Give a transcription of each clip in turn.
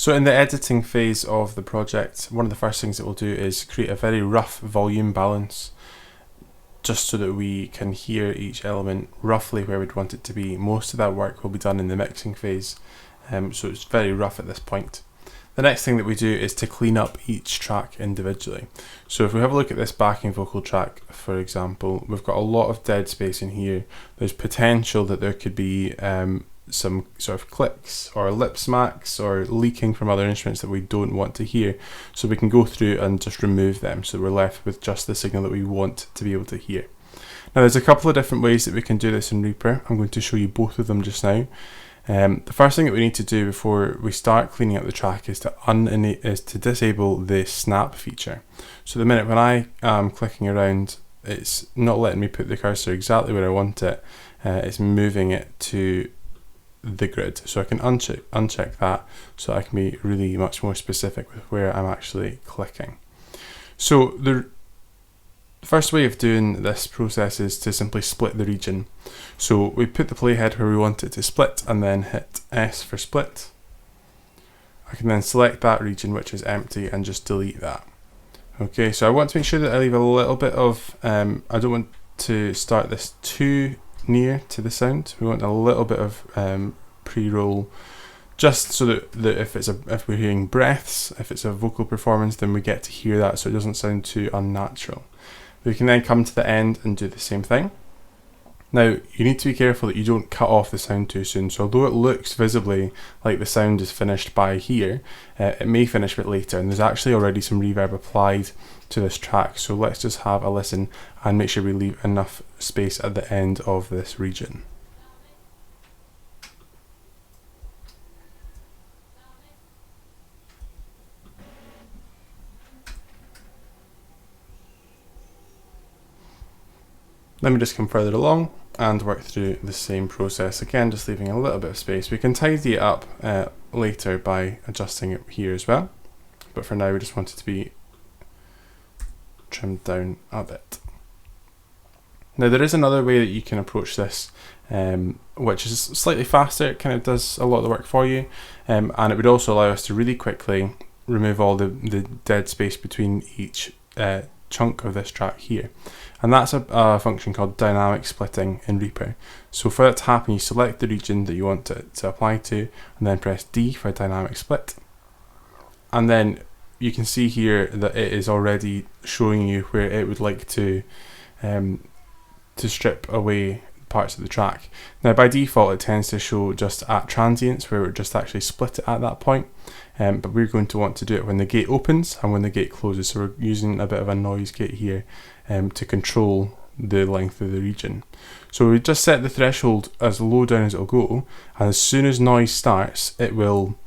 So in the editing phase of the project, one of the first things that we'll do is create a very rough volume balance, just so that we can hear each element roughly where we'd want it to be. Most of that work will be done in the mixing phase, so it's very rough at this point. The next thing that we do is to clean up each track individually. So if we have a look at this backing vocal track, for example, we've got a lot of dead space in here. There's potential that there could be some sort of clicks or lip smacks or leaking from other instruments that we don't want to hear. So we can go through and just remove them, so we're left with just the signal that we want to be able to hear. Now there's a couple of different ways that we can do this in Reaper. I'm going to show you both of them just now. The first thing that we need to do before we start cleaning up the track is to disable the snap feature. So the minute when I am clicking around, it's not letting me put the cursor exactly where I want it. It's moving it to the grid. So I can uncheck that, so I can be really much more specific with where I'm actually clicking. So the first way of doing this process is to simply split the region. So we put the playhead where we want it to split and then hit S for split. I can then select that region which is empty and just delete that. Okay, so I want to make sure that I leave a little bit of, I don't want to start this too near to the sound. We want a little bit of pre-roll, just so that if we're hearing breaths, if it's a vocal performance, then we get to hear that so it doesn't sound too unnatural. We can then come to the end and do the same thing. Now you need to be careful that you don't cut off the sound too soon. So although it looks visibly like the sound is finished by here, it may finish a bit later, and there's actually already some reverb applied to this track. So let's just have a listen and make sure we leave enough space at the end of this region. Let me just come further along and work through the same process again, just leaving a little bit of space. We can tidy it up later by adjusting it here as well, but for now we just want it to be trimmed down a bit. Now there is another way that you can approach this, which is slightly faster. It kind of does a lot of the work for you, and it would also allow us to really quickly remove all the dead space between each chunk of this track here, and that's a function called dynamic splitting in Reaper. So for that to happen, you select the region that you want it to apply to and then press D for dynamic split, and then you can see here that it is already showing you where it would like to strip away parts of the track. Now by default it tends to show just at transients, where it just actually split it at that point, but we're going to want to do it when the gate opens and when the gate closes. So we're using a bit of a noise gate here to control the length of the region. So we just set the threshold as low down as it'll go, and as soon as noise starts it will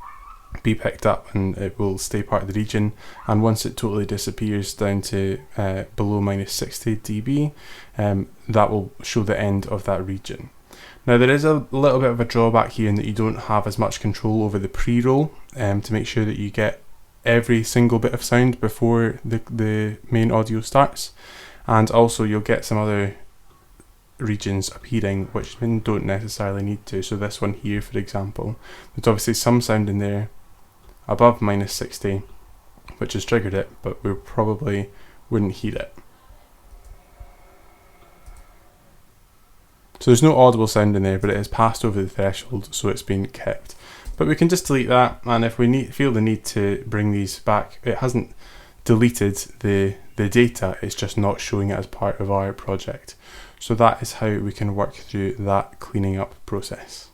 be picked up and it will stay part of the region, and once it totally disappears down to below -60 dB, that will show the end of that region. Now there is a little bit of a drawback here in that you don't have as much control over the pre-roll to make sure that you get every single bit of sound before the main audio starts, and also you'll get some other regions appearing which don't necessarily need to. So this one here, for example, there's obviously some sound in there above -60 which has triggered it, but we probably wouldn't hear it. So there's no audible sound in there, but it has passed over the threshold, so it's been kept. But we can just delete that, and if we feel the need to bring these back, it hasn't deleted the data, it's just not showing it as part of our project. So that is how we can work through that cleaning up process.